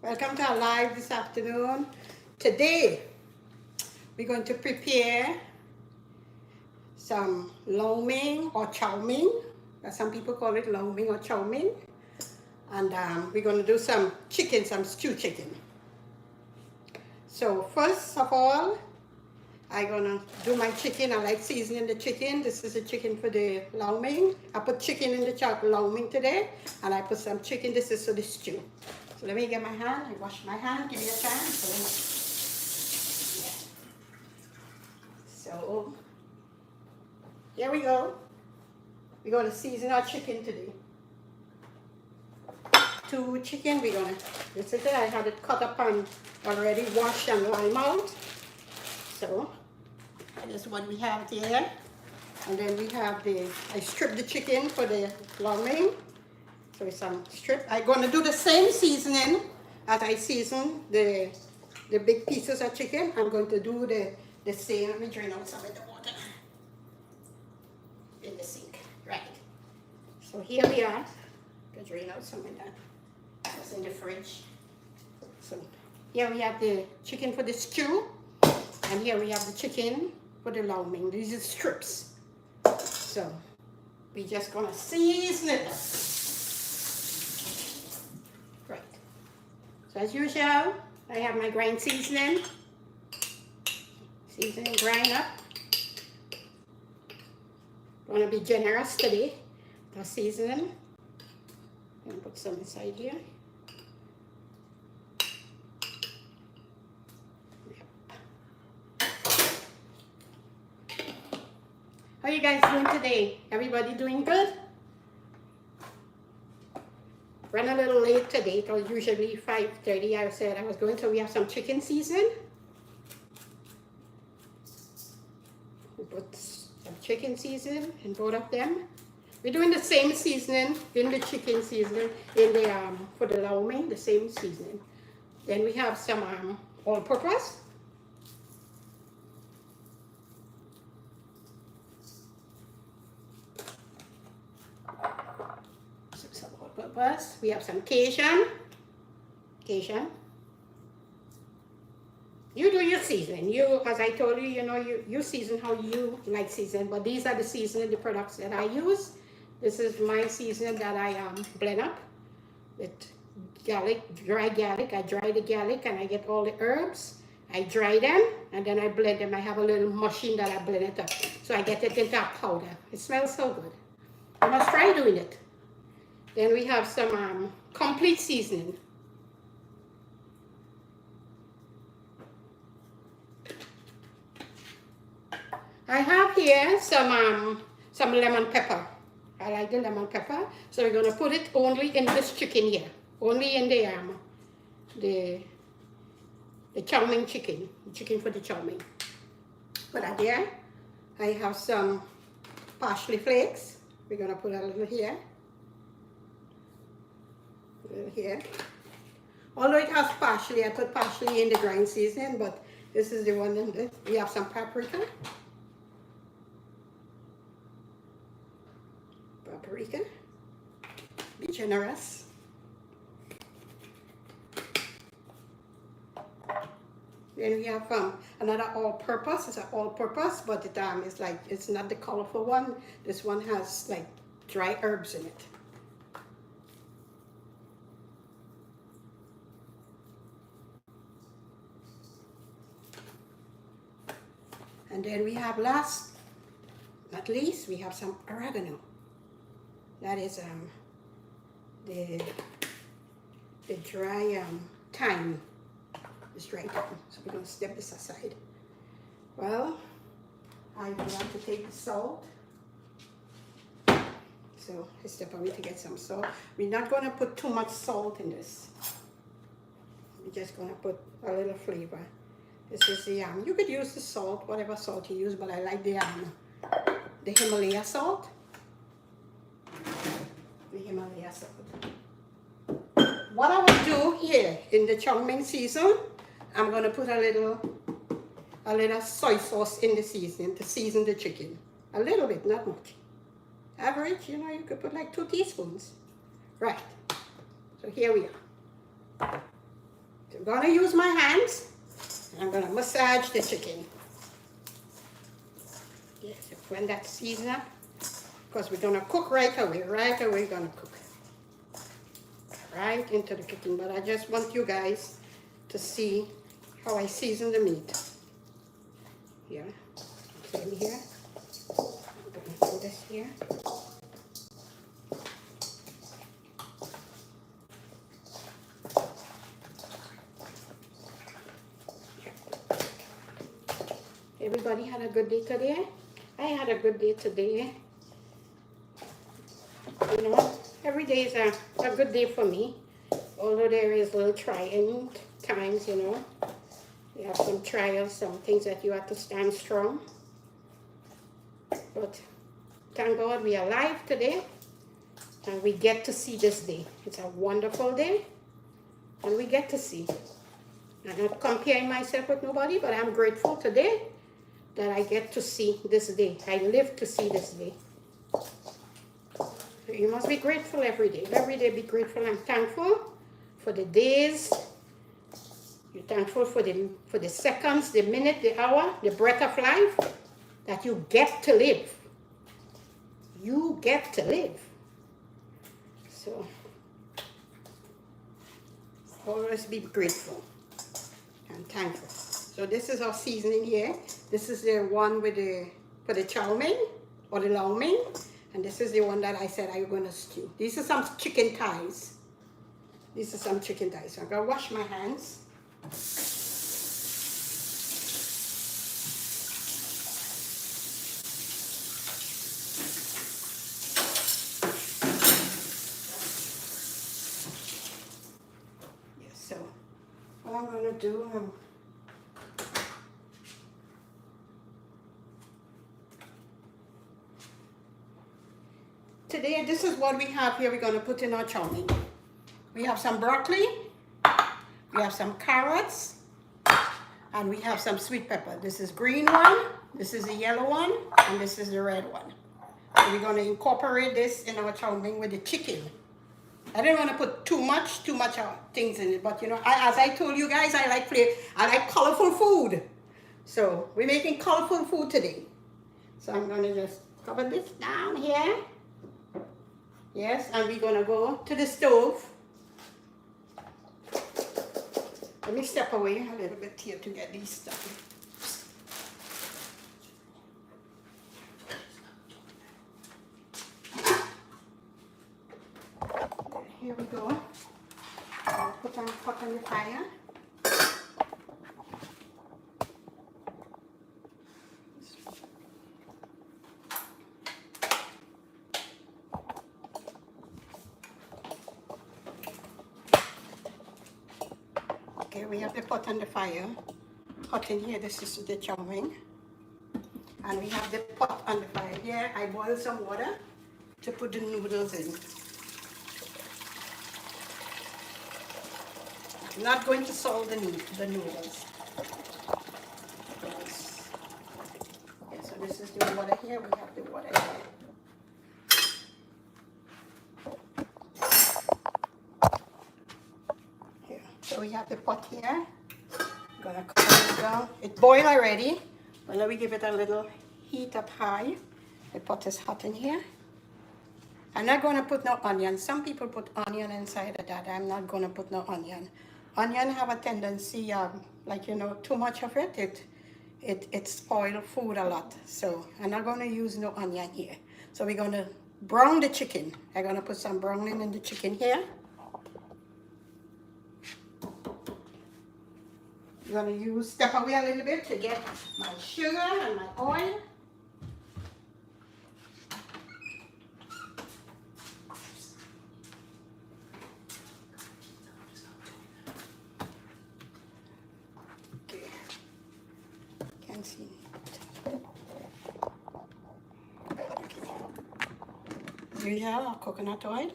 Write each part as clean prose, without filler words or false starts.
Welcome to our live this afternoon. Today, we're going to prepare some lo mein or chow mein. Some people call it lo mein or chow mein. And we're going to do some chicken, some stew chicken. So first of all, I'm going to do my chicken. I like seasoning the chicken. This is the chicken for the lo mein. I put chicken in the lo mein today. And I put some chicken. This is for the stew. So let me get my hand. I wash my hand. Give me a time. So here we go. We're going to season our chicken today. Two chicken. We're going to. This is it. I had it cut up and already washed and lime out. So that is what we have there. And then we have I stripped the chicken for the lo mein. So it's some strip. I'm going to do the same seasoning as I season the big pieces of chicken. I'm going to do the same. Let me drain out some of the water in the sink. Right. So here we are. I'm going to drain out some of that. That's in the fridge. So here we have the chicken for the stew. And here we have the chicken for the lo mein. These are strips. So we're just going to season it. Right. So as usual, I have my grind seasoning. Seasoning, grind up. I'm going to be generous today. The seasoning. I'm going to put some inside here. How are you guys doing today? Everybody doing good? Ran a little late today. It was usually 5:30. I said I was going to. We have some chicken season. We put some chicken season in both of them. We're doing the same seasoning in the chicken seasoning in the for the lo mein, the same seasoning. Then we have some all-purpose. We have some Cajun. You do your seasoning. You, as I told you, you season how you like season. But these are the seasoning, the products that I use. This is my seasoning that I blend up with garlic, dry garlic. I dry the garlic and I get all the herbs. I dry them and then I blend them. I have a little machine that I blend it up. So I get it into a powder. It smells so good. You must try doing it. Then we have some complete seasoning. I have here some lemon pepper. I like the lemon pepper. So we're going to put it only in this chicken here. Only in the chow mein chicken. Chicken for the chow mein. Put that there. I have some parsley flakes. We're going to put a little here. Here. Although it has parsley, I put parsley in the grind seasoning, but this is the one in the, we have some paprika. Be generous. Then we have another all-purpose. It's an all-purpose, but it's like, it's not the colorful one. This one has like dry herbs in it. And then we have last, not least, we have some oregano. That is the dry thyme. It's dry thyme. So we're going to step this aside. Well, I want to take the salt. So I step away to get some salt. We're not going to put too much salt in this. We're just going to put a little flavor. This is the you could use the salt, whatever salt you use, but I like the Himalaya salt. The Himalaya salt. What I will do here in the chow mein season, I'm gonna put a little soy sauce in the seasoning to season the chicken. A little bit, not much. Average, you could put like 2 teaspoons. Right. So here we are. I'm gonna use my hands and I'm gonna massage the chicken. Yes, when that's seasoned up, because we're gonna cook right away we're gonna cook. Right into the chicken, but I just want you guys to see how I season the meat. Here, same here. I'm gonna do this here. Everybody had a good day today? I had a good day today. You know, every day is a good day for me. Although there is little trying times, you know. You have some trials, some things that you have to stand strong. But thank God we are alive today. And we get to see this day. It's a wonderful day. And we get to see. I'm not comparing myself with nobody, but I'm grateful today that I get to see this day. I live to see this day. So you must be grateful every day. Every day be grateful and thankful for the days. You're thankful for the seconds, the minute, the hour, the breath of life that you get to live. You get to live. So always be grateful and thankful. So this is our seasoning here. This is the one with for the chow mein or the long mein. And this is the one that I said I'm going to stew. These are some chicken thighs. These are some chicken thighs. So I'm going to wash my hands. Yes, so what I'm going to do, today, this is what we have here. We're going to put in our chow mein. We have some broccoli, we have some carrots, and we have some sweet pepper. This is green one, this is the yellow one, and this is the red one. So we're going to incorporate this in our chow mein with the chicken. I didn't want to put too much things in it, but you know, as I told you guys, I like colorful food. So we're making colorful food today. So I'm going to just cover this down here. Yes, and we're going to go to the stove. Let me step away a little bit here to get these stuff. Here we go. I'll put on pot on the fire. Okay, we have the pot on the fire. Hot in here, this is the chow mein. And we have the pot on the fire here. I boil some water to put the noodles in. I'm not going to salt the noodles. Okay, so this is the water here. We have the water here. So we have the pot here. I'm gonna cover it down. It boiled already, but let me give it a little heat up high. The pot is hot in here. I'm not gonna put no onion. Some people put onion inside of that. I'm not gonna put no onion. Onion have a tendency, like you know, too much of it, it spoils food a lot. So I'm not gonna use no onion here. So we're gonna brown the chicken. I'm gonna put some browning in the chicken here. I'm gonna step away a little bit to get my sugar and my oil. Okay, can't see it. Okay. Usual coconut oil.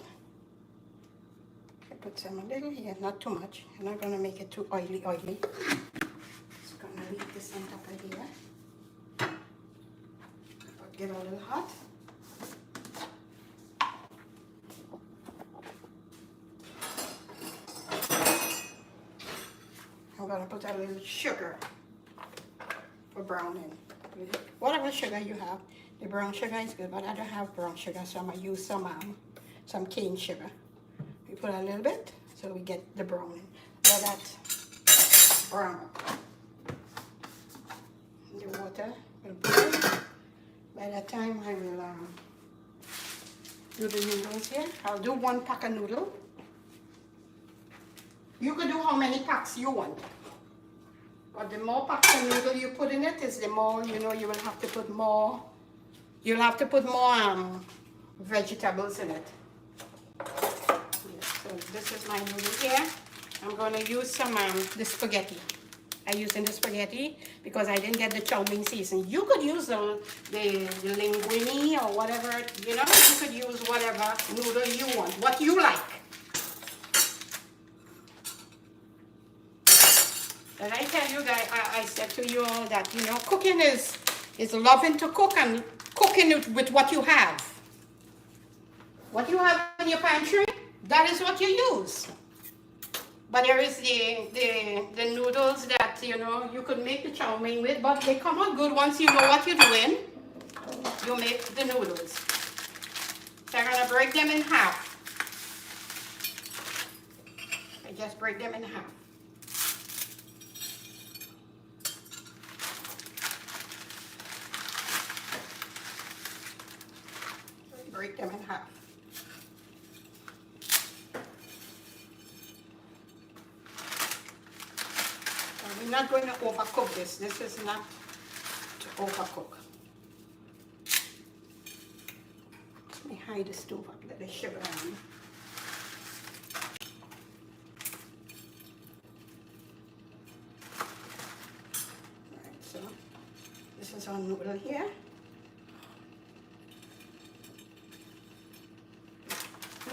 Put some a little here, not too much. I'm not gonna make it too oily. Just gonna leave this on top of here. Get a little hot. gonna put a little sugar for browning. Whatever sugar you have. The brown sugar is good, but I don't have brown sugar, so I'm gonna use some cane sugar. We put a little bit so we get the browning. Let that brown up. The water will boil. By that time, I will do the noodles here. I'll do 1 pack of noodle. You could do how many packs you want. But the more packs of noodle you put in it, is the more, you know, you will have to put more. You'll have to put more vegetables in it. Yeah, so this is my noodle here. I'm going to use some the spaghetti. I'm using the spaghetti because I didn't get the chow mein season. You could use the linguine or whatever, you know, you could use whatever noodle you want, what you like. And I tell you guys, I said to you all that, you know, cooking is loving to cook and cooking it with what you have. What you have in your pantry, that is what you use. But there is the noodles that, you know, you could make the chow mein with, but they come out good once you know what you're doing. You make the noodles. So I'm going to break them in half. I just break them in half. Break them in half. We're not going to overcook this. This is not to overcook. Let me hide the stove up, let the sugar on. Alright, so this is our noodle here.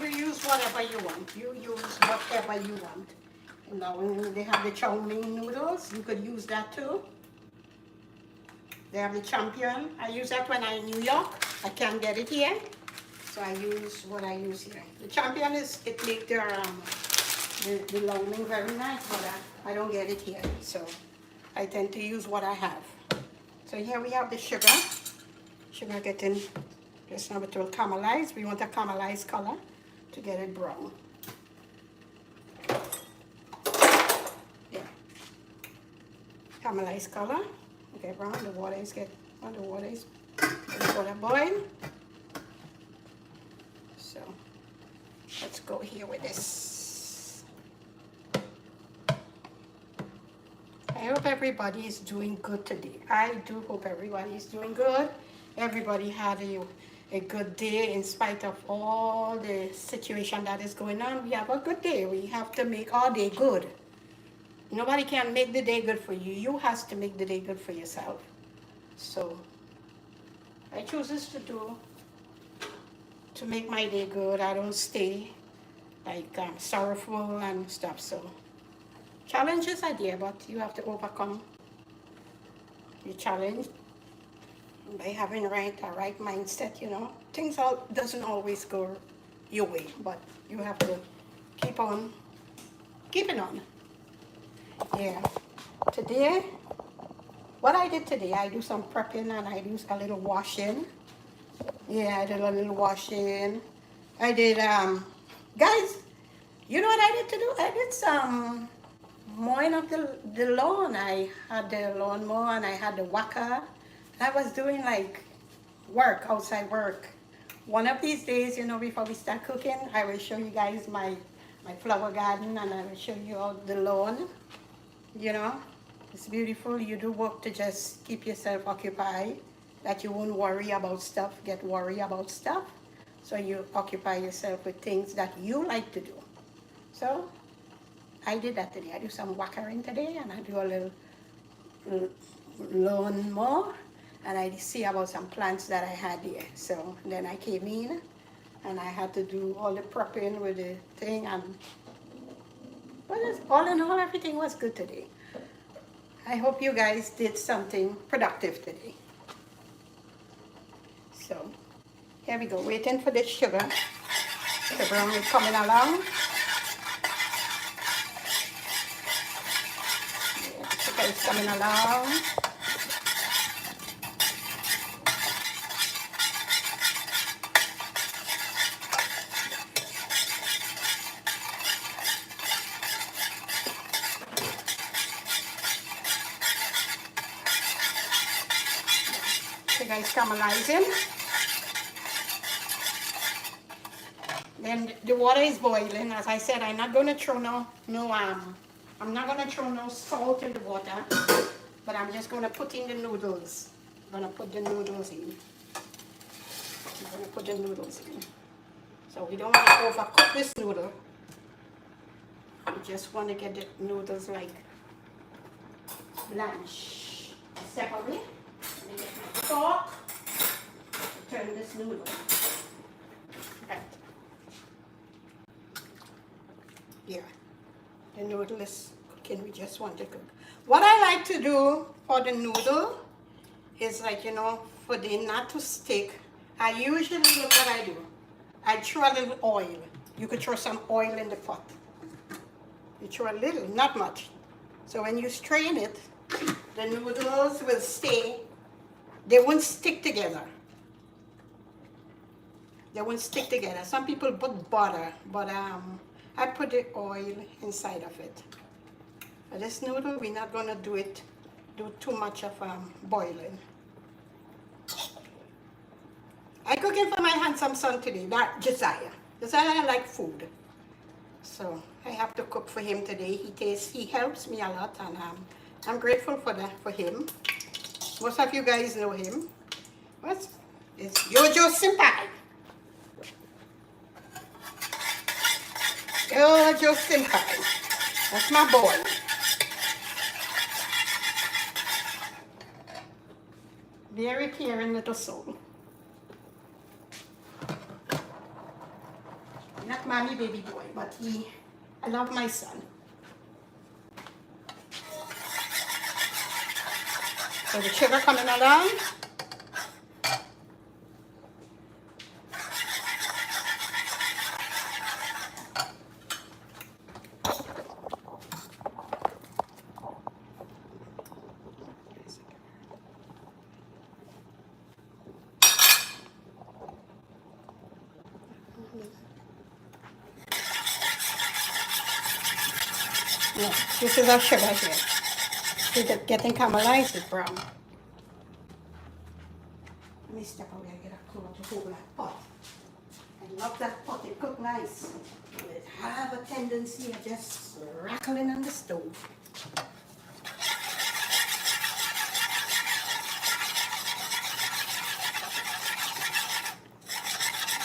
You use whatever you want. You use whatever you want. You know, when they have the chow mein noodles, you could use that too. They have the champion. I use that when I'm in New York. I can't get it here, so I use what I use here. The champion is, it makes the long mein very nice, but I don't get it here, so I tend to use what I have. So here we have the sugar. Sugar getting just now it will caramelize. We want a caramelized color to get it brown. Yeah. Caramelized color. Okay, brown. The water is water boil. So let's go here with this. I hope everybody is doing good today. I do hope everybody is doing good. Everybody had a good day in spite of all the situation that is going on. We have a good day. We have to make our day good. Nobody can make the day good for you. You have to make the day good for yourself. So I choose this to make my day good. I don't stay like sorrowful and stuff. So challenges are there, but you have to overcome your challenge by having a right mindset. You know, things doesn't always go your way, but you have to keep on keeping on. Yeah, today what I did today, I do some prepping and I do a little washing. Yeah, I did a little washing. I did guys, you know what I did to do? I did some mowing of the lawn. I had the lawnmower and I had the whacker. I was doing like work, outside work. One of these days, you know, before we start cooking, I will show you guys my flower garden and I will show you all the lawn. You know, it's beautiful. You do work to just keep yourself occupied, that you won't worry about stuff, get worried about stuff. So you occupy yourself with things that you like to do. So I did that today. I do some whackering today and I do a little lawn mower. And I see about some plants that I had there. So then I came in and I had to do all the prepping with the thing. And but all in all, everything was good today. I hope you guys did something productive today. So here we go, waiting for the sugar. The brown is coming along. it's coming along. Sugar is caramelizing. Then the water is boiling. As I said, I'm not going to throw I'm not going to throw no salt in the water, but I'm just going to put in the noodles. I'm going to put the noodles in. I'm going to put the noodles in. So we don't want to overcook this noodle. We just want to get the noodles like blanch. Step away. Let me get my fork to turn this noodle. Right. Yeah. The noodle is cooking. We just want to cook. What I like to do for the noodle is, like, you know, for the not to stick, I usually, look what I do. I throw a little oil. You could throw some oil in the pot. You throw a little, not much. So when you strain it, the noodles will stay, they won't stick together. They won't stick together. Some people put butter, but I put the oil inside of it. For this noodle, we're not gonna do too much of boiling. I cooking for my handsome son today, that Josiah. Josiah like food, so I have to cook for him today. He helps me a lot, and I'm grateful for that for him. Most of you guys know him. It's Jojo Senpai. Jojo Senpai. That's my boy. Very caring little soul. Not mommy baby boy, but I love my son. So the sugar coming along. No, this is our sugar here. See, getting caramelized, it's brown. Let me step away and get a cloth to hold that pot. I love that pot, it cooked nice. It have a tendency of just rattling on the stove.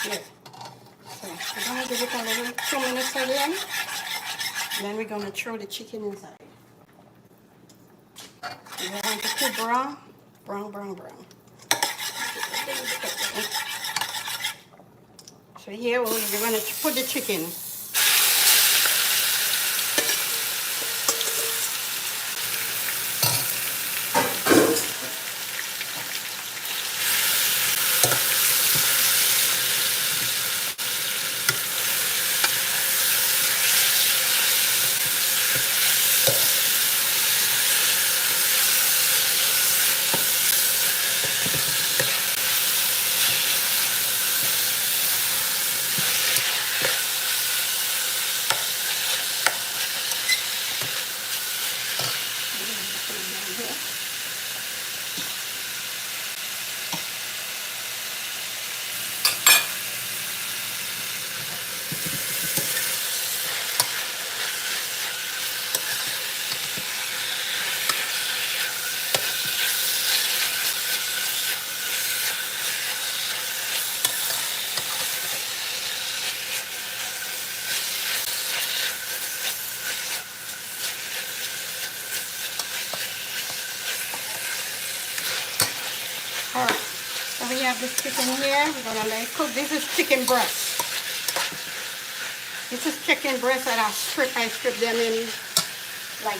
Yeah. So we're gonna give it a little 2 minutes again. Then we're gonna throw the chicken inside. You don't want it too brown, brown. So here we're gonna put the chicken. Alright, so we have this chicken here. We're gonna let it cook. This is chicken breast. This is chicken breast that I strip them in, like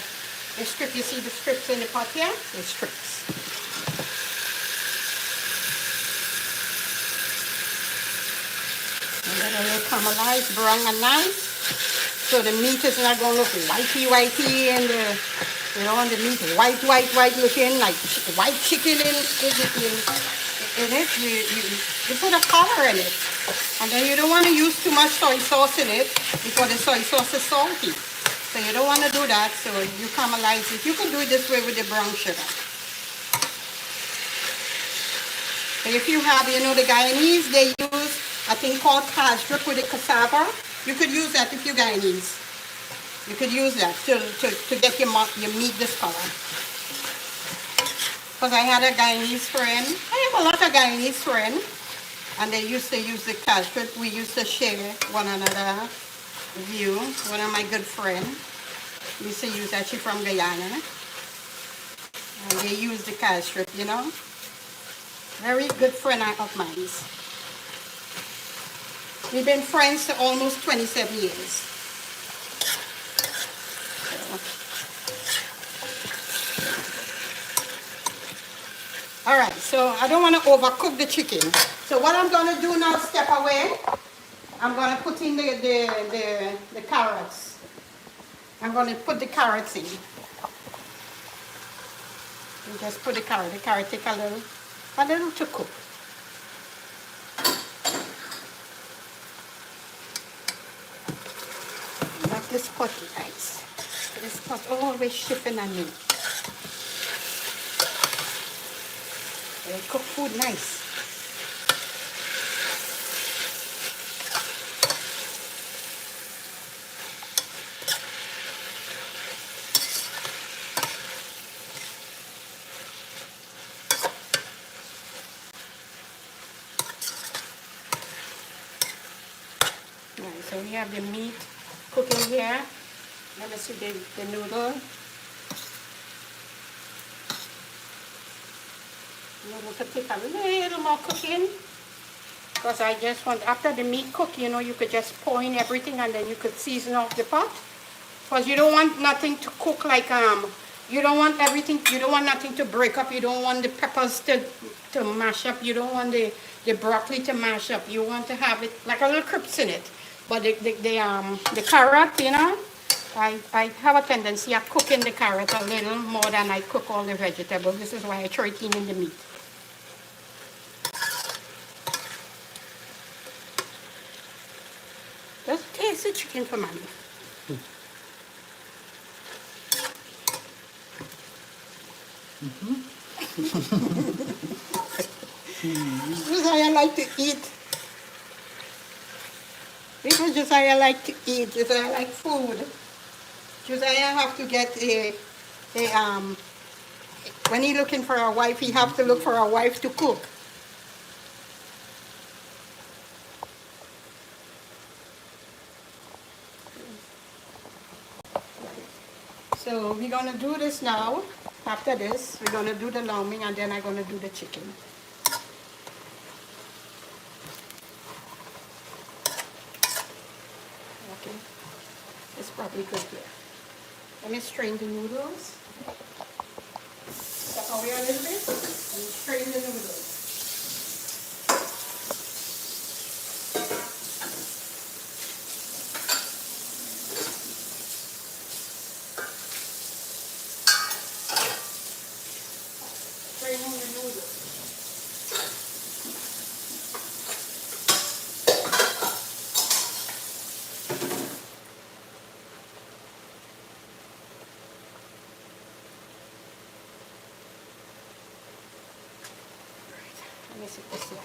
the strip. You see the strips in the pot here? The strips. And then a little caramelized, brown and nice. So the meat is not gonna look whitey and You don't want the meat white looking, like white chicken in it. You put a color in it. And then you don't want to use too much soy sauce in it because the soy sauce is salty. So you don't want to do that, so you caramelize it. You can do it this way with the brown sugar. And if you have, you know, the Guyanese, they use a thing called castrip with the cassava. You could use that if you're Guyanese. You could use that to get your meat this color. Because I had a Guyanese friend. I have a lot of Guyanese friends. And they used to use the castrip. We used to share one another view. One of my good friends used to use that. She's from Guyana. And they use the castrip, you know. Very good friend of mine. We've been friends for almost 27 years. All right, so I don't want to overcook the chicken. So what I'm going to do now, step away, I'm going to put in the carrots. I'm going to put the carrots in. You just put the carrot take a little to cook. Not this pot, guys. This pot always shifting on me. They cook food nice. Right, so we have the meat cooking here. Let us see the noodle. Noodle could take a little more cooking. Because I just want, after the meat cook, you know, you could just pour in everything and then you could season off the pot. Because you don't want nothing to cook like, you don't want everything, you don't want nothing to break up. You don't want the peppers to mash up. You don't want the broccoli to mash up. You want to have it like a little crisps in it. But the carrot, you know, I have a tendency of cooking the carrot a little more than I cook all the vegetables. This is why I throw it in the meat. Just taste the chicken for mommy. Josiah like to eat. Because Josiah like to eat. Josiah like food. Josiah have to get when he looking for a wife, he have to look for a wife to cook. So we're gonna do this now. After this, we're gonna do the lambing and then I'm gonna do the chicken. Okay, it's probably good here. Let me strain the noodles. Step away a little bit and strain the noodles. Let me sit this here.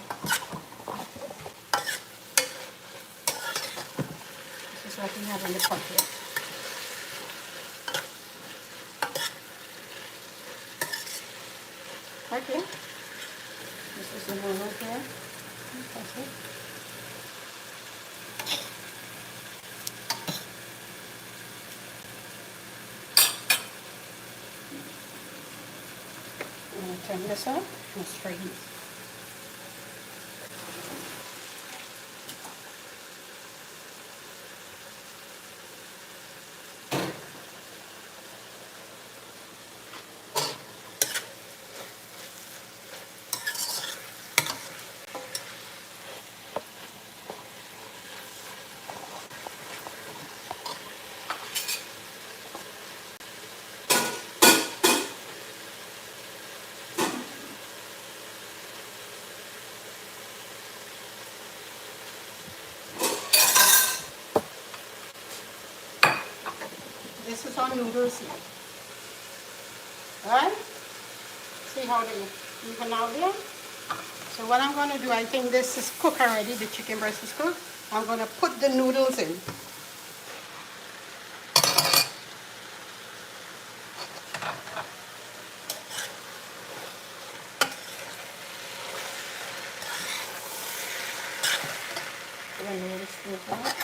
This is what we have in the pot here. Okay. This is the noodle here. That's it. I'm going to turn this off and straighten it. this is our noodles here. Alright? See how they even out there? So what I'm going to do, I think this is cooked already, the chicken breast is cooked. I'm going to put the noodles in. The noodles in there.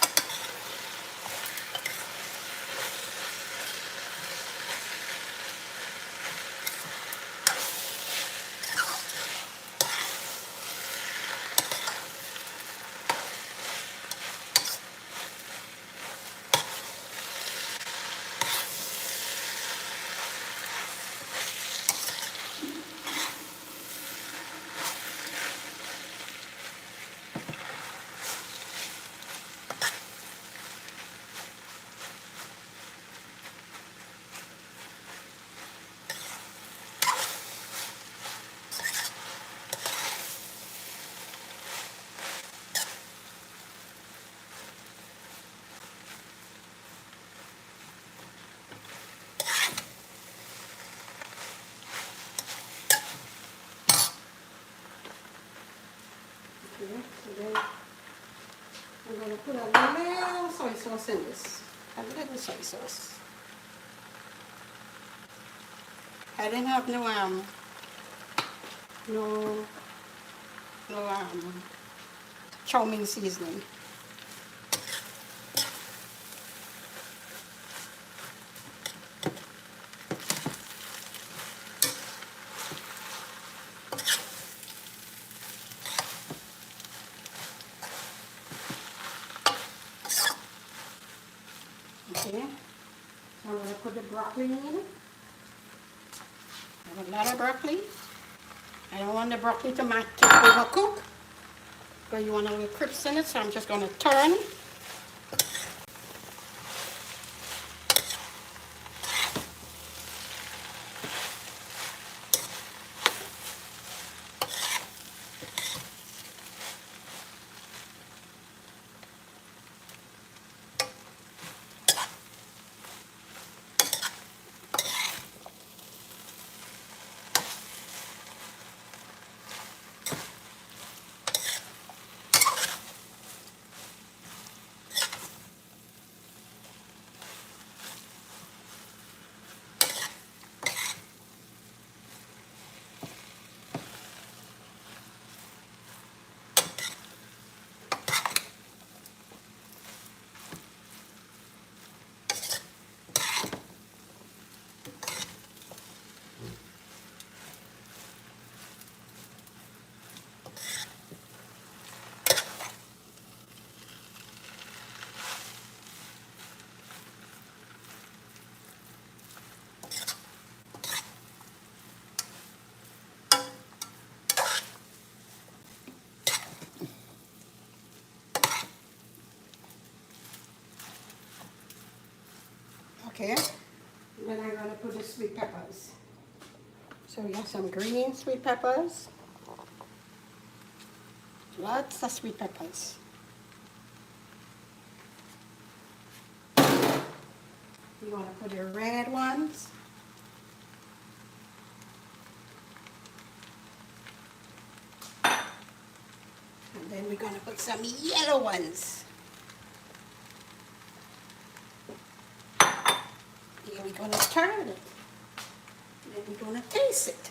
Okay, so then I'm going to put a little soy sauce in this. A little soy sauce. I didn't have no chow mein seasoning. Okay, so I'm going to put the broccoli in. I have a lot of broccoli. I don't want the broccoli to overcook, because you want a little crisp in it, so I'm just going to turn. Okay, then I'm going to put the sweet peppers. So we have some green sweet peppers. Lots of sweet peppers. You want to put the red ones. And then we're going to put some yellow ones. Here we're going to turn it. Then we're going to taste it.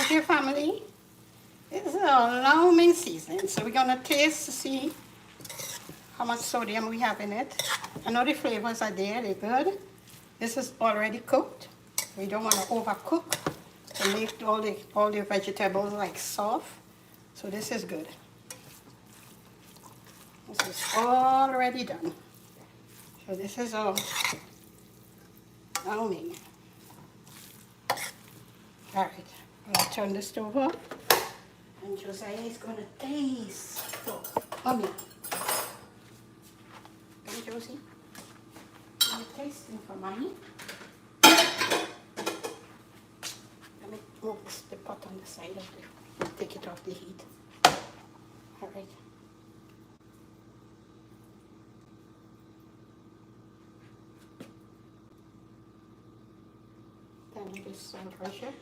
Okay, family. This is a alarming seasoning. So we're gonna taste to see how much sodium we have in it. I know the flavors are there, they're good. This is already cooked. We don't want to overcook to make all the vegetables like soft. So this is good. This is already done. So this is all alarming. All right, I'm gonna turn the stove up, and Josiah is gonna taste. So, onion. Come, Josie. I'm tasting for mommy. Let me move the pot on the side of the. Take it off the heat. All right. Then this salt pressure.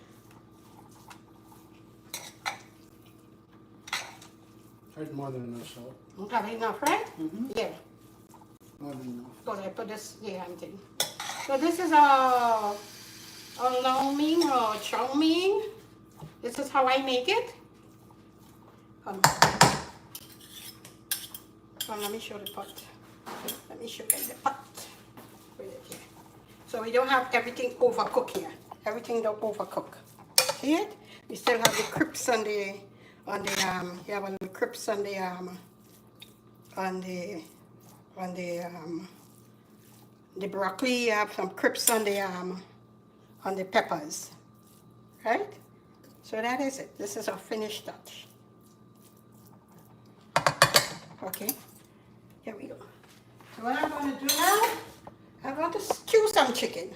There's more than enough salt. Okay, enough, right? Mm-hmm. Yeah. More than enough. So I put this, yeah, I'm thinking. So this is a lo mein or chow mein. This is how I make it. Come, let me show the pot. Let me show you the pot. Put it here. So we don't have everything overcooked here. Everything don't overcook. See it? We still have the crisps on the you have a little crisps on the broccoli. You have some crisps on the peppers, right? So that is it. This is our finished touch. Okay, here we go. So what I'm going to do now, I'm going to stew some chicken.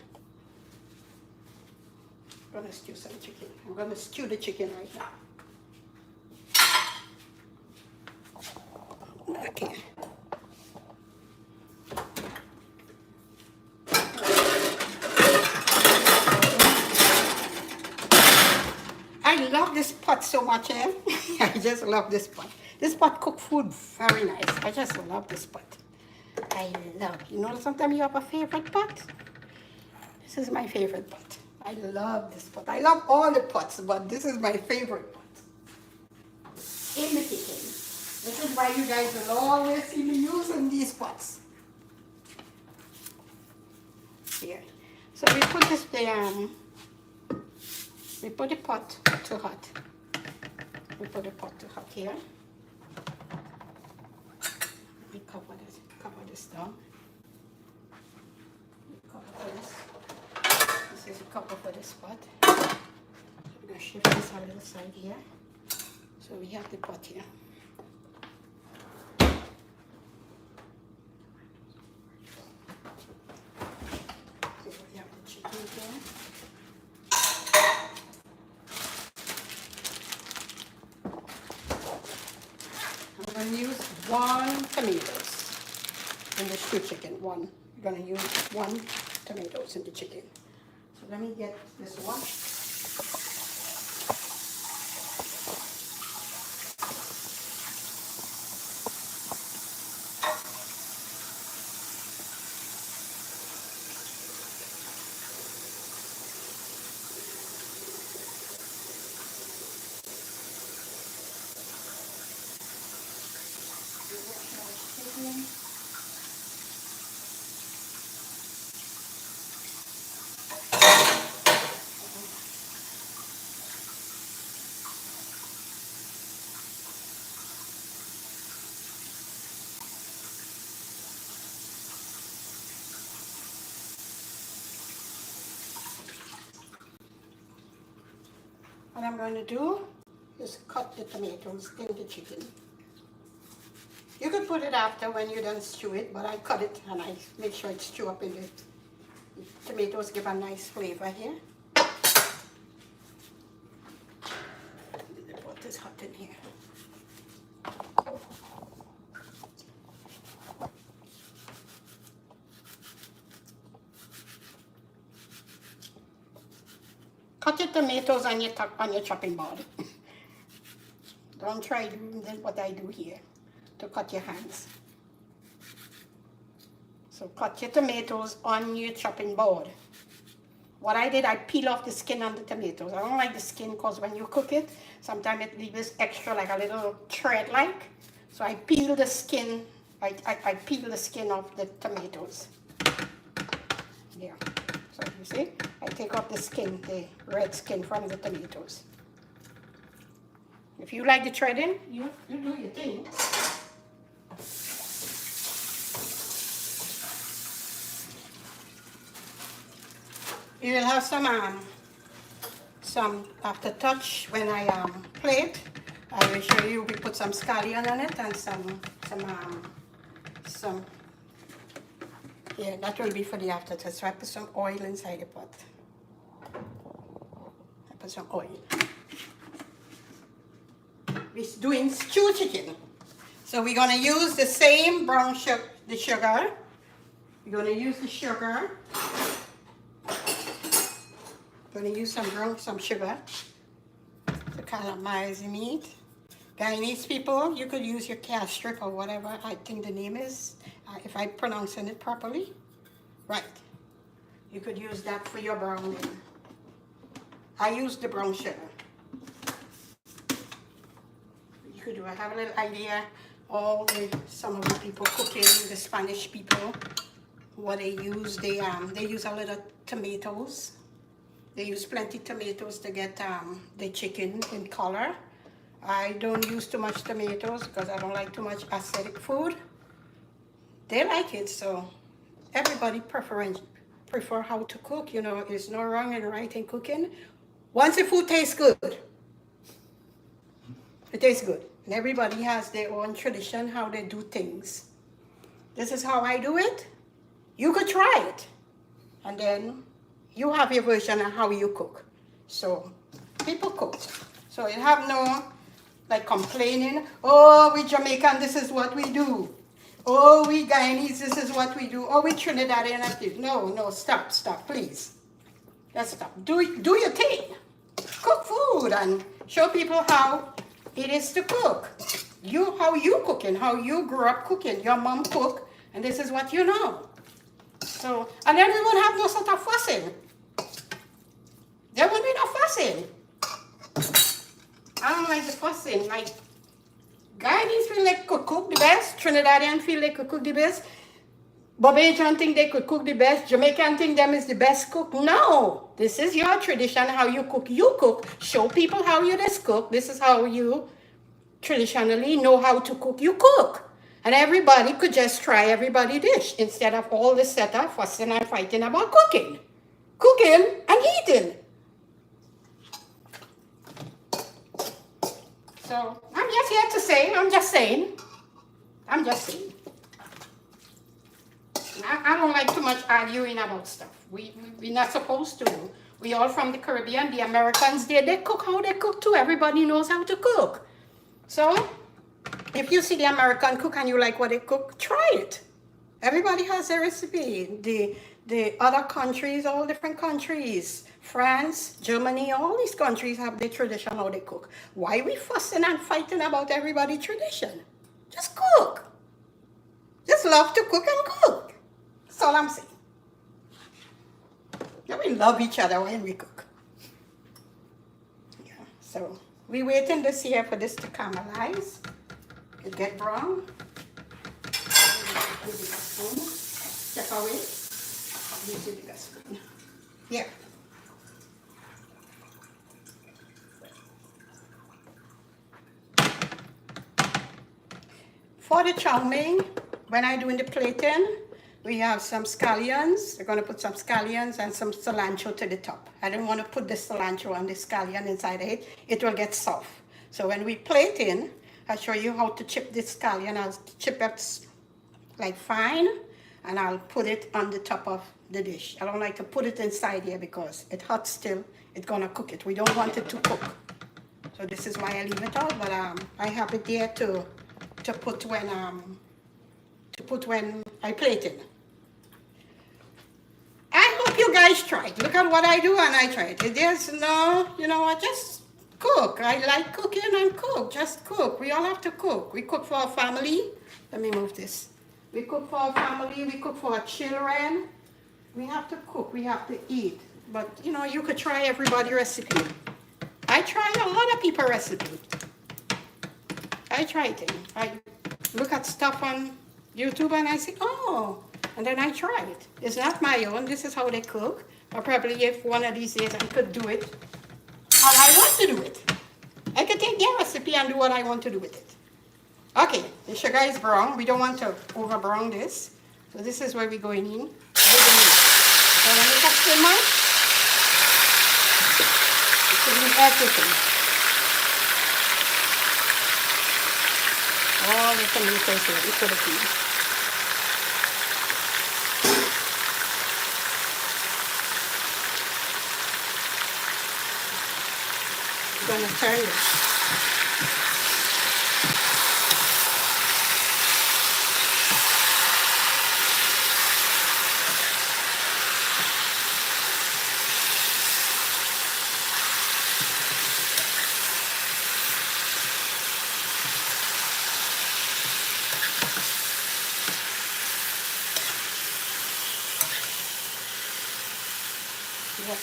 I'm going to stew some chicken. I'm going to stew the chicken right now. Okay. I love this pot so much, eh? I just love this pot. This pot cook food very nice. I just love this pot. I love, you know, sometimes you have a favorite pot. This is my favorite pot. I love this pot. I love all the pots, but this is my favorite pot. In the kitchen. This is why you guys will always see me using these pots. Here. So we put this there. We put the pot to hot. We put the pot to hot here. We cover this down. We cover this. This is a cover for this pot. So we're going to shift this a little side here. So we have the pot here. So we have the chicken here. I'm going to use 1 tomatoes in the stew chicken. One. We're going to use 1 tomatoes in the chicken. So let me get this one. What I'm going to do is cut the tomatoes in the chicken. You could put it after when you're done stew it, but I cut it and I make sure it's stew up in the tomatoes. Give a nice flavor here. The pot is hot in here. Cut your tomatoes on your chopping board. Don't try doing what I do here to cut your hands. So cut your tomatoes on your chopping board. what I did, I peel off the skin on the tomatoes. I don't like the skin because when you cook it, sometimes it leaves extra like a little thread like. So I peel the skin, I peel the skin off the tomatoes. Yeah, so you see, I take off the skin, the red skin from the tomatoes. If you like the threading, you do your thing. You will have some aftertouch when I plate. I will show you. We put some scallion on it and some yeah, that will be for the aftertaste. So I put some oil inside the pot. I put some oil. We're doing stew chicken. So we're gonna use the same brown sugar, the sugar. We're gonna use the sugar. Gonna use some sugar to caramelize the meat. Guyanese people, you could use your calf strip or whatever I think the name is, if I'm pronouncing it properly. Right. You could use that for your browning. I use the brown sugar. You could do. I have a little idea. Some of the people cooking, the Spanish people, what they use. They use a little tomatoes. They use plenty tomatoes to get the chicken in color. I don't use too much tomatoes because I don't like too much acidic food. They like it, so everybody prefer how to cook. You know, there's no wrong and right in cooking. Once the food tastes good, it tastes good. And everybody has their own tradition, how they do things. This is how I do it. You could try it. And then you have your version of how you cook. So people cook. So you have no like complaining, oh, we Jamaican, this is what we do. Oh, we Guyanese, this is what we do. Oh, we Trinidadian. No, stop, please. Let's stop. Do your thing. Cook food and show people how it is to cook. How you cooking, how you grew up cooking. Your mom cooked, and this is what you know. So, and then we won't have no sort of fussing. There won't be no fussing. I don't like the fussing. Like, Guyanese feel like could cook the best. Trinidadian feel they could cook the best. Barbadian think they could cook the best. Jamaican think them is the best cook. No. This is your tradition, how you cook. You cook. Show people how you just cook. This is how you traditionally know how to cook. You cook. And everybody could just try everybody's dish instead of all this setup, fussing and fighting about cooking. Cooking and eating. So, I'm just here to say, I'm just saying. I don't like too much arguing about stuff. We're not supposed to. We all from the Caribbean, the Americans, they cook how they cook too. Everybody knows how to cook. So, if you see the American cook and you like what they cook, try it. Everybody has their recipe. The other countries, all different countries, France, Germany, all these countries have their tradition how they cook. Why we fussing and fighting about everybody's tradition? Just cook. Just love to cook and cook. That's all I'm saying. Yeah, we love each other when we cook. Yeah, so we waiting this here for this to caramelize. It get brown. Step away. Use the bigger spoon. Yeah. For the chow mein, when I do in the plating, we have some scallions. We're going to put some scallions and some cilantro to the top. I don't want to put the cilantro and the scallion inside it. It will get soft. So when we plate in, I'll show you how to chip this scallion. I'll chip it like fine, and I'll put it on the top of the dish. I don't like to put it inside here because it's hot still. It's going to cook it. We don't want it to cook. So this is why I leave it out, but I have it there to put when I plate it. I hope you guys try it. Look at what I do and I try it. There's no, you know what, just cook. I like cooking and cook. Just cook. We all have to cook. We cook for our family. Let me move this. We cook for our family. We cook for our children. We have to cook. We have to eat. But you know, you could try everybody's recipe. I try a lot of people's recipe. I try things. I look at stuff on YouTube and I say, oh, and then I try it. It's not my own. This is how they cook. Or probably if one of these days I could do it how I want to do it. I could take their recipe and do what I want to do with it. Okay, the sugar is brown. We don't want to over brown this. So this is where we're going in. So when you touch the much, you put in everything. All the tomatoes here, you put it in. You're gonna turn this. Yes.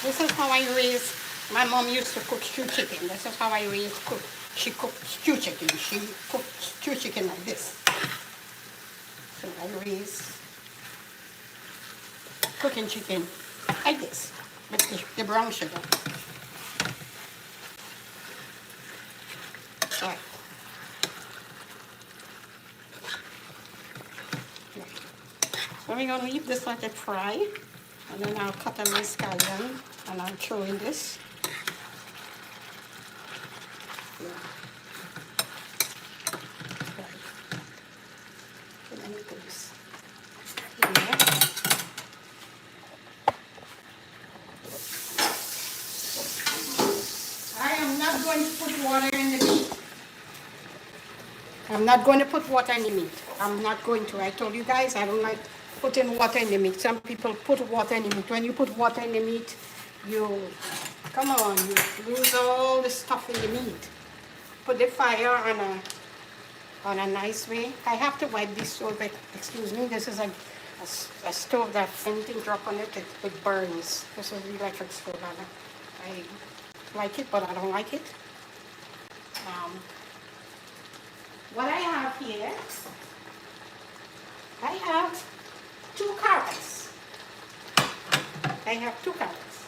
This is how I raised. My mom used to cook stew chicken. This is how I raised cook. She cooked stew chicken. She cooked stew chicken like this. So I raised cooking chicken like this with the brown sugar. Right. So we're going to leave this let it fry, and then I'll cut a nice scallion and I'll throw in this. Yeah. Right. And then we put this in there. I am not going to put water in the meat. I'm not going to put water in the meat. I'm not going to. I told you guys I don't like putting water in the meat. Some people put water in the meat. When you put water in the meat, you lose all the stuff in the meat. Put the fire on a nice way. I have to wipe this stove. Excuse me. This is a stove that anything drop on it, it burns. This is the electric stove. I like it, but I don't like it. What I have here, I have 2 carrots. I have 2 carrots.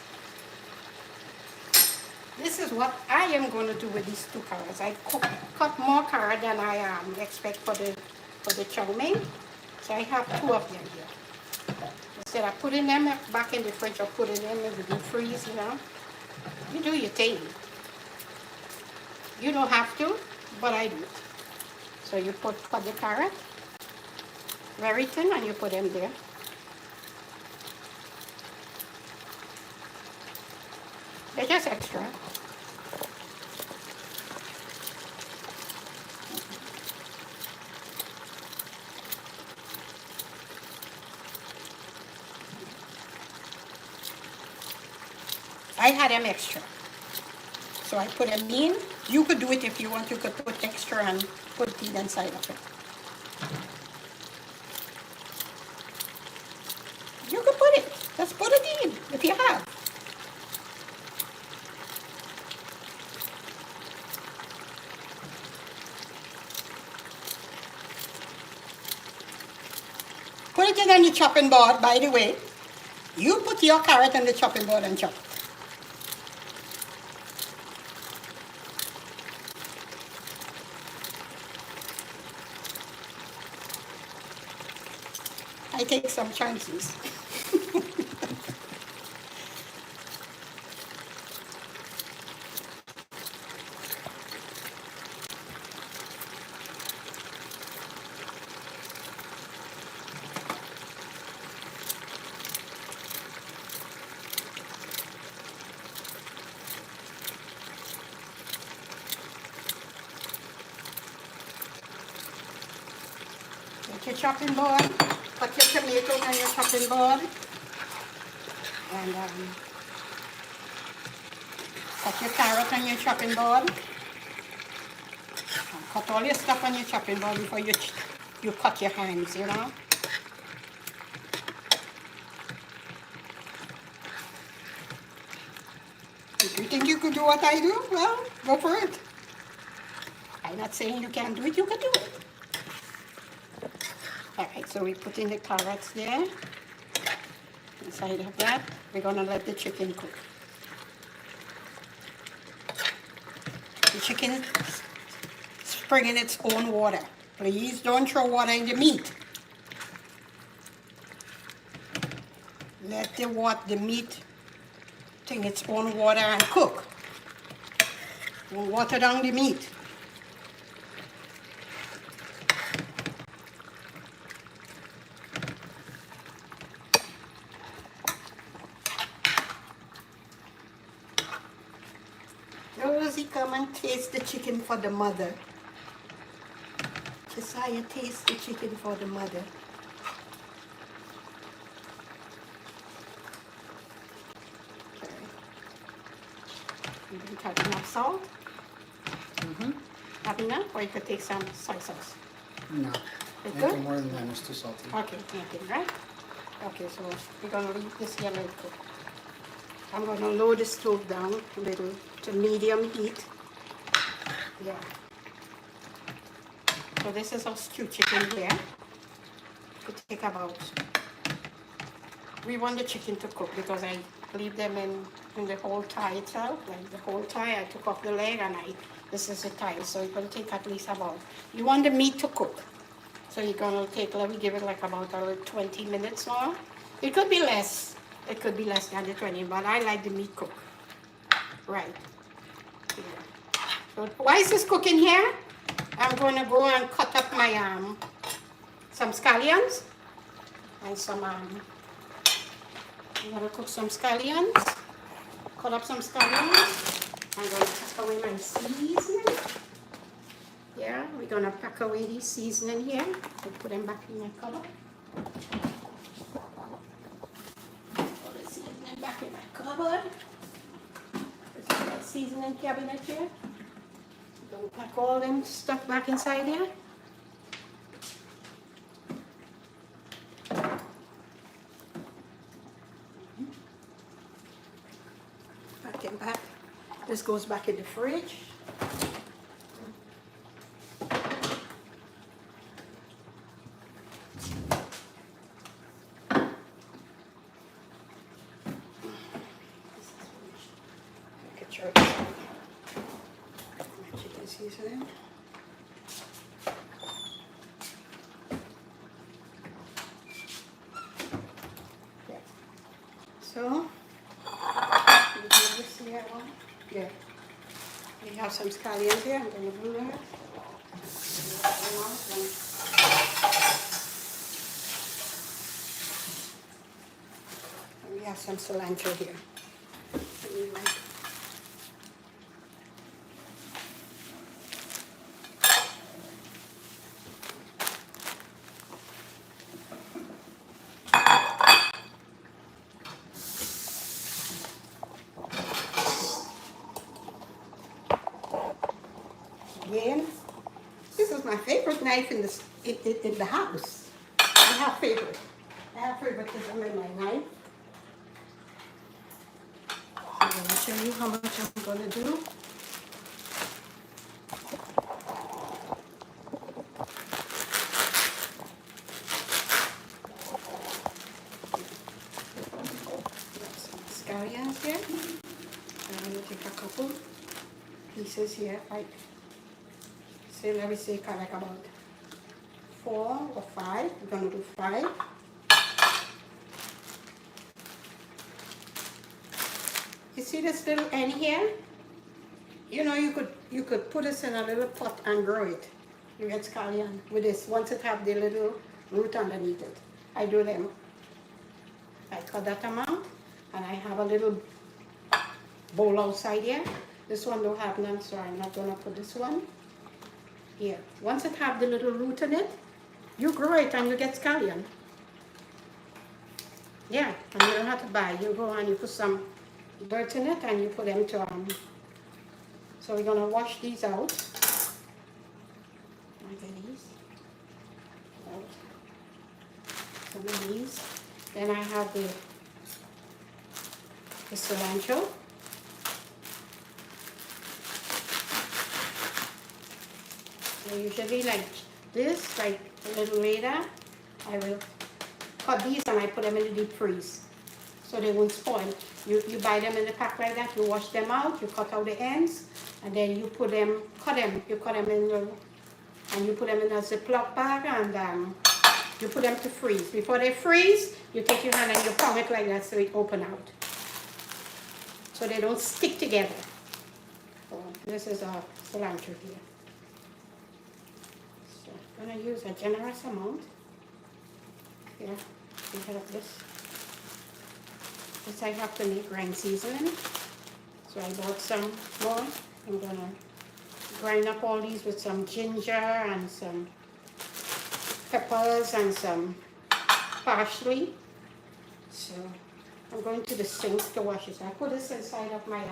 This is what I am going to do with these 2 carrots. I cut more carrot than I expect for the chow mein. So I have 2 of them here. Instead of putting them back in the fridge or putting them in the freeze, you know, you do your thing. You don't have to, but I do. So you cut the carrot very thin and you put them there. They're just extra. I had them extra. So I put them in. You could do it if you want. You could put extra and put it inside of it. You could put it. Just put it in if you have. Put it in on the chopping board, by the way. You put your carrot on the chopping board and chop it. I take some chances. Take your chopping board. Put your tomatoes on your chopping board and put your carrot on your chopping board and Cut all your stuff on your chopping board before you cut your hands, you know. If you think you could do what I do, well, go for it. I'm not saying you can't do it, you can do it. Alright, so we put in the carrots there. Inside of that, we're gonna let the chicken cook. The chicken springing its own water. Please don't throw water in the meat. Let the meat take its own water and cook. Don't water down the meat. Rosie, come and taste the chicken for the mother. Josiah, taste the chicken for the mother. Okay. You didn't have enough salt? Have enough? Or you could take some soy sauce? No. It's Anything good? more than that is too salty. Okay, nothing, right? Okay, so we're gonna leave this here like cook. I'm gonna lower the stove down a little to medium heat. Yeah. So this is our stew chicken here. Could take about. We want the chicken to cook because I leave them in the whole thigh itself, like the whole thigh. I took off the leg and this is the thigh, so it will take at least about. You want the meat to cook, so you're gonna take. Let me give it like about 20 minutes more. It could be less. It could be less than the 20, but I like the meat cook. Right. Yeah. So while this is cooking here, I'm going to go and cut up my some scallions and some I'm going to cook some scallions. Cut up some scallions. I'm going to pack away my seasoning. Yeah, we're going to pack away these seasoning here. I'll put them back in my cupboard. Back in my cupboard. This is my seasoning cabinet here. Don't pack all them stuff back inside here. Pack it back. This goes back in the fridge. Chicken seasoning. Yeah. So, we do this here one. Yeah. We have some scallions here. I'm going to do that. And we have some cilantro here. Again, this is my favorite knife in the house. I have favoritism in my knife. I'm going to show you how much I'm going to do. Scallions here. I'm going to take a couple pieces here, like, say, let me say, kind of like about 4 or 5. We're going to do 5. You see this little end here? You know, you could put this in a little pot and grow it. You get scallion with this, once it have the little root underneath it. I do them. I cut that amount, and I have a little bowl outside here. This one don't have none, so I'm not gonna put this one here. Once it have the little root in it, you grow it and you get scallion. Yeah, and you don't have to buy. You go and you put some dirt in it and you put them to so we're gonna wash these out. one of these. Then I have the cilantro. I usually like this, like a little later, I will cut these and I put them in the deep freeze so they won't spoil. You buy them in the pack like that, you wash them out, you cut out the ends, and then you cut them in the, and you put them in a Ziploc bag, and you put them to freeze. Before they freeze, you take your hand and you pound it like that so it open out. So they don't stick together. So this is a cilantro here. So I'm gonna use a generous amount. Here, you have this. This I have to make grind seasoning. So I bought some more. I'm gonna grind up all these with some ginger and some peppers and some parsley. So I'm going to the sink to wash it. I put this inside of my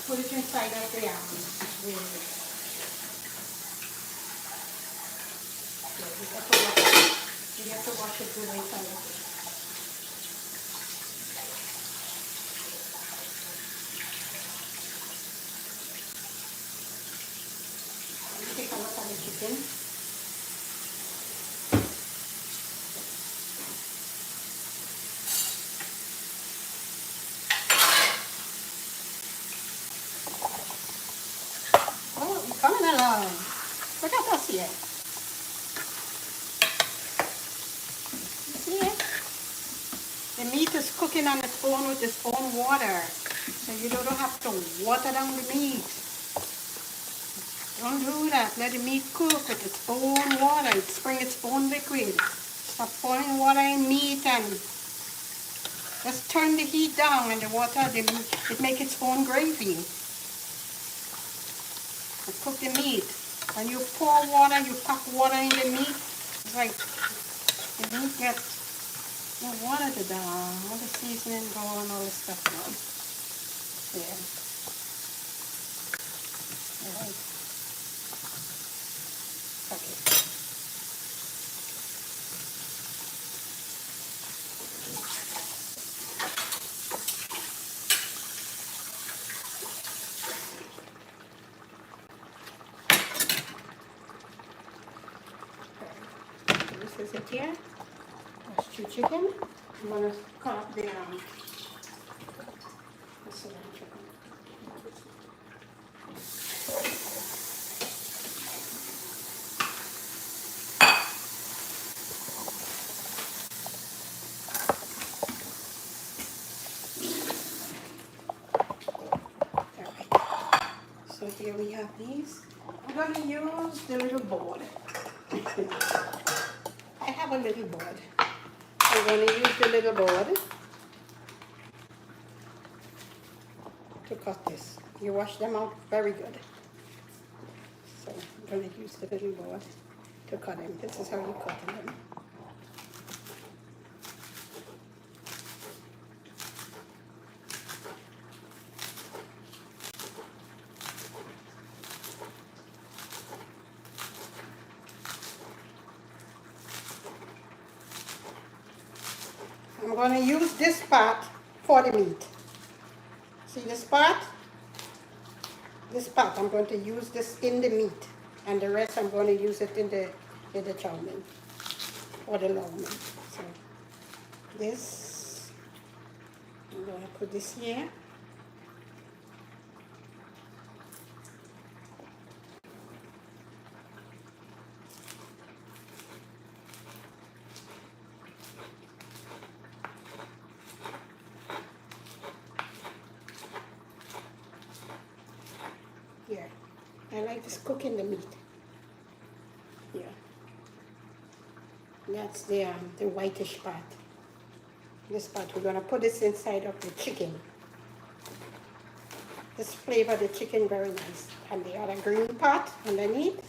put it inside of the you have to wash it good inside of it. Take a look at the chicken. Oh, it's coming along. Look at us here. You see it? The meat is cooking on its own with its own water. So you don't have to water down the meat. Don't do that. Let the meat cook with its own water. It bring its own liquid. Stop pouring water in meat and just turn the heat down and the water, it make its own gravy. And cook the meat. When you pour water, you pack water in the meat. It's like the meat gets no water to down. All the seasoning go and all this stuff now. Yeah. All right. Okay. This is it here. That's two chicken. I'm gonna cut up the cilantro. So here we have these. I'm going to use the little board. I have a little board. I'm going to use the little board to cut this. You wash them out very good. So I'm going to use the little board to cut them. This is how you cut them. I'm going to use this part for the meat. See this part? This part, I'm going to use this in the meat. And the rest, I'm going to use it in the chow mein or the long mein. So this, I'm going to put this here. Here. I like this cooking the meat. Here. That's the whitish part. This part, we're gonna put this inside of the chicken. This flavor the chicken very nice. And the other green part underneath.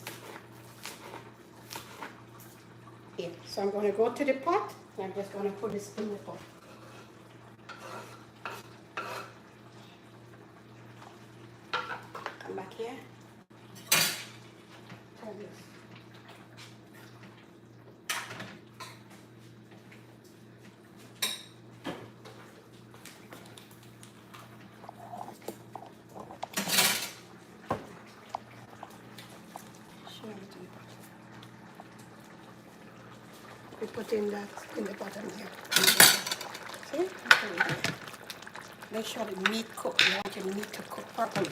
Here. So I'm gonna go to the pot. I'm just gonna put this in the pot. Come back. back here. Turn this. We put in that in the bottom here. See? Okay. Make sure the meat cook. You want your meat to cook properly.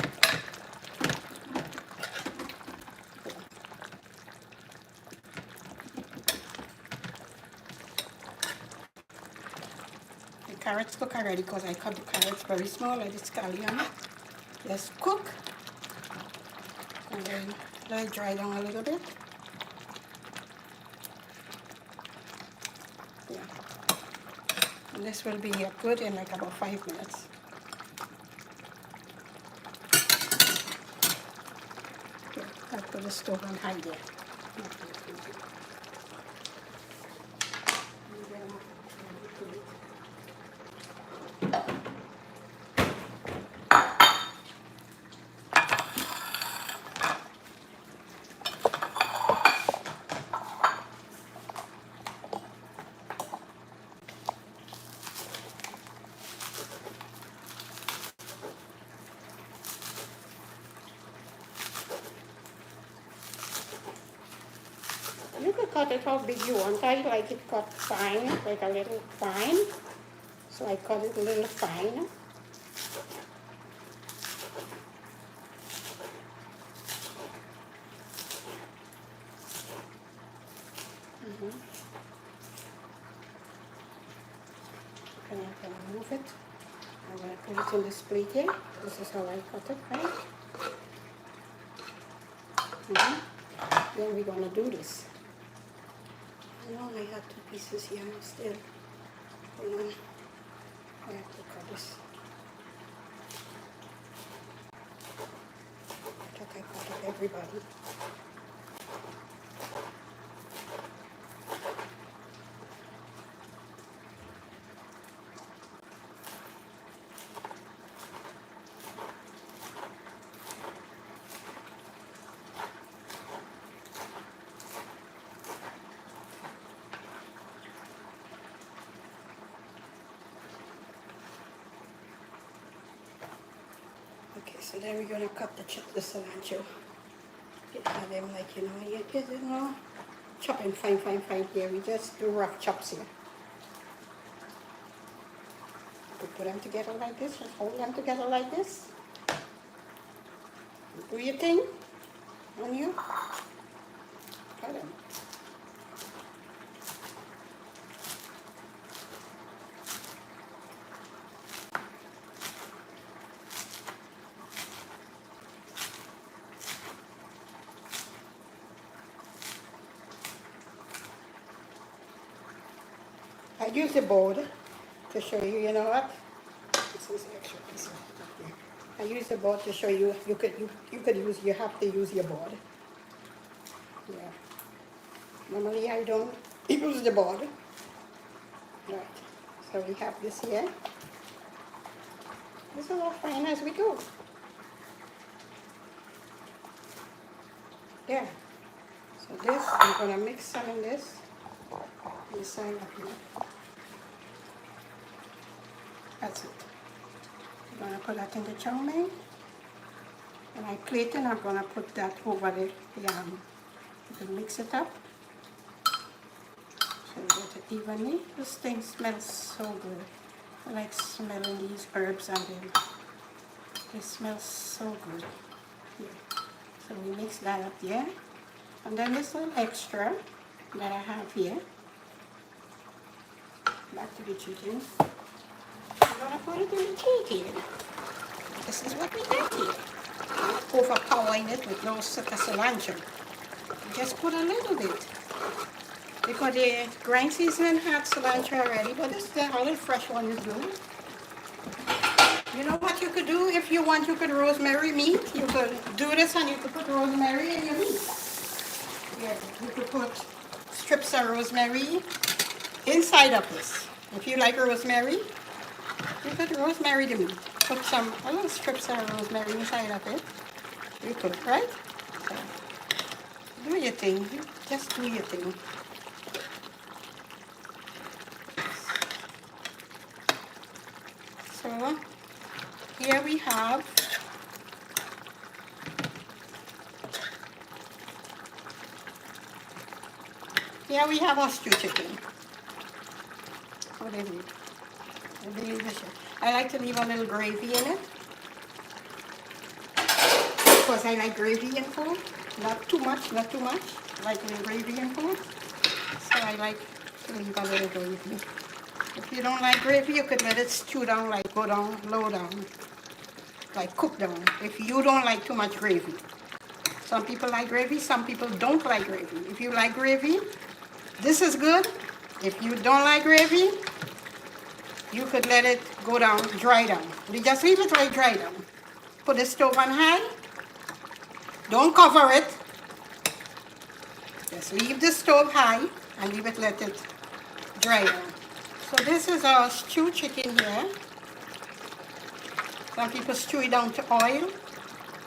The carrots cook already because I cut the carrots very small like the scallion. Just cook. And then let it dry down a little bit. Yeah. And this will be good in like about 5 minutes. Okay, I'll put the stove on high there. You can cut it how big you want. I like it cut fine, like a little fine. So I cut it a little fine. And I'm going to move it. I'm going to put it in this plate here. This is how I cut it, right? Then we're going to do this. I only have 2 pieces here still. Hold on. I have to cut this. I thought I cut it everybody. Okay, so then we're going to cut the cilantro. You have them like, you know, chopping fine here. We just do rough chops here. We put them together like this, just hold them together like this. Do your thing on you. Cut them. I use the board to show you, you know what? This is extra piece. I use the board to show you, you have to use your board. Yeah. Normally I don't use the board. Right. So we have this here. This is all fine as we go. Yeah. So this, I'm gonna mix some in this. Inside of here. That's it. I'm gonna put that in the chow mein. And I plate it, I'm gonna put that over the yam. You can mix it up. So you get it evenly. This thing smells so good. I like smelling these herbs and them. They smell so good. Yeah. So we mix that up there. And then this little extra that I have here. Back to the chicken. I'm gonna put it in the chicken. This is what we did here. Not overpowering it with no cilantro. Just put a little bit. Because the grind seasoning had cilantro already, but this the little fresh one is good. You know what you could do if you want? You could rosemary meat. You could do this and you could put rosemary in your meat. Yeah, you could put strips of rosemary inside of this. If you like rosemary, you could rosemary the meat. Put a little strips of rosemary inside of it. You cook, right? So, do your thing. You just do your thing. So here we have our stew chicken. What is it? I like to leave a little gravy in it. Of course, I like gravy in food. Not too much, not too much. I like a little gravy in food. So I like to leave a little gravy. If you don't like gravy, you could let it stew down, like go down, low down, like cook down. If you don't like too much gravy. Some people like gravy, some people don't like gravy. If you like gravy, this is good. If you don't like gravy, you could let it go down, dry down. You just leave it right dry down. Put the stove on high. Don't cover it. Just leave the stove high and leave it, let it dry down. So this is our stew chicken here. Some people stew it down to oil.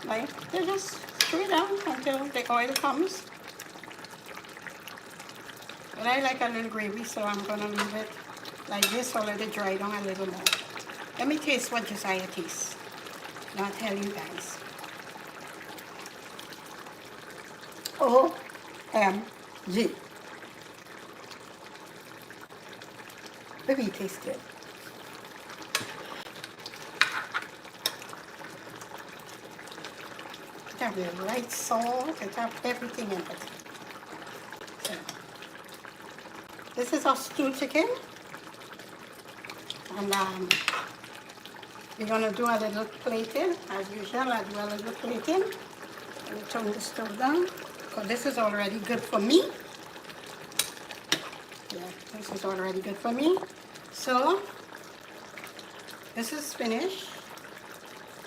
Like, they just stew it down until the oil comes. But I like a little gravy, so I'm gonna leave it like this or let it dry down a little more. Let me taste what Josiah tastes. And I'll tell you guys. OMG. Baby, it tastes good. It has the right salt, it has everything in it. So, this is our stew chicken. And we're gonna do a little plating. As usual, I do a little plating. Let me turn the stove down, because this is already good for me. Yeah, this is already good for me. So, this is finished.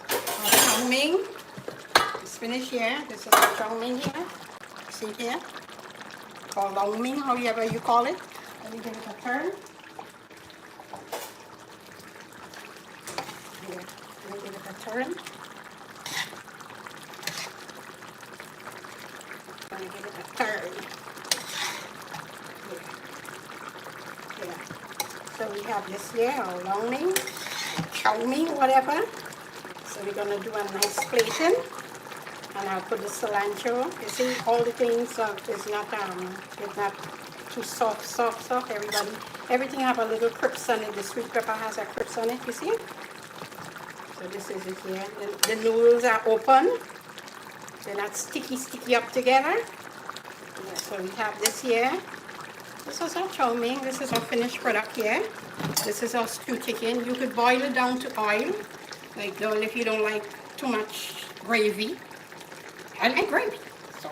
Our chow mein is finished here. This is our chow mein here. See here? Or long mein, however you call it. Let me give it a turn. Here, let me give it a turn. Let me give it a turn. Yeah. So we have this here, our long mein, chow mein, whatever. So we're gonna do a nice plating, and I'll put the cilantro. You see, all the things it's not too soft. Everything have a little crisp on it. The sweet pepper has a crisp on it. You see? So this is it here. The noodles are open. They're not sticky up together. Yeah, so we have this here. This is our chow mein. This is our finished product here. This is our stew chicken. You could boil it down to oil, like if you don't like too much gravy. I like gravy. So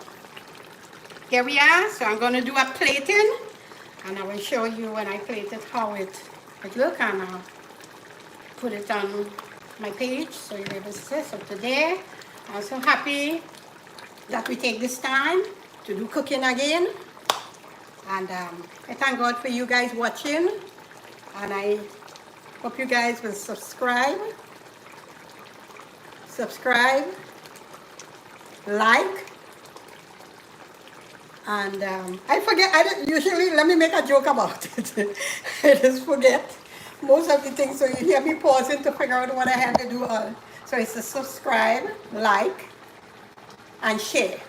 here we are. So I'm going to do a plating, and I will show you when I plate it how it look, and I'll put it on my page so you're able to see. So today I'm so happy that we take this time to do cooking again. And I thank God for you guys watching, and I hope you guys will subscribe, like, and usually let me make a joke about it. I just forget most of the things, so you hear me pausing to figure out what I have to do. So it's to subscribe, like, and share.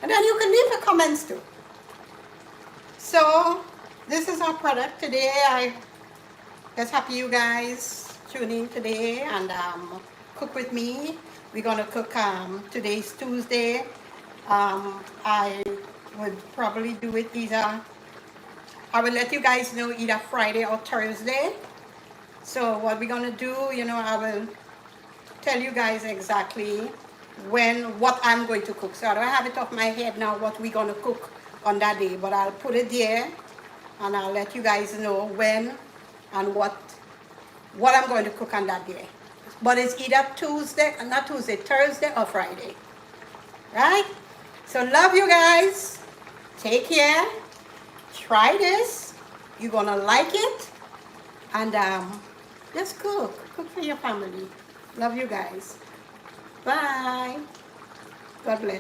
And then you can leave the comments too. So this is our product today. I just happy you guys tune in today and cook with me. We're gonna cook, today's Tuesday. I would probably do it either, I will let you guys know either Friday or Thursday. So what we're gonna do, I will tell you guys exactly what I'm going to cook. So I don't have it off my head now what we're gonna cook on that day, but I'll put it there and I'll let you guys know when and what I'm going to cook on that day. But it's either Thursday or Friday. Right? So love you guys. Take care. Try this. You're gonna like it. And just cook. Cook for your family. Love you guys. Bye. God bless.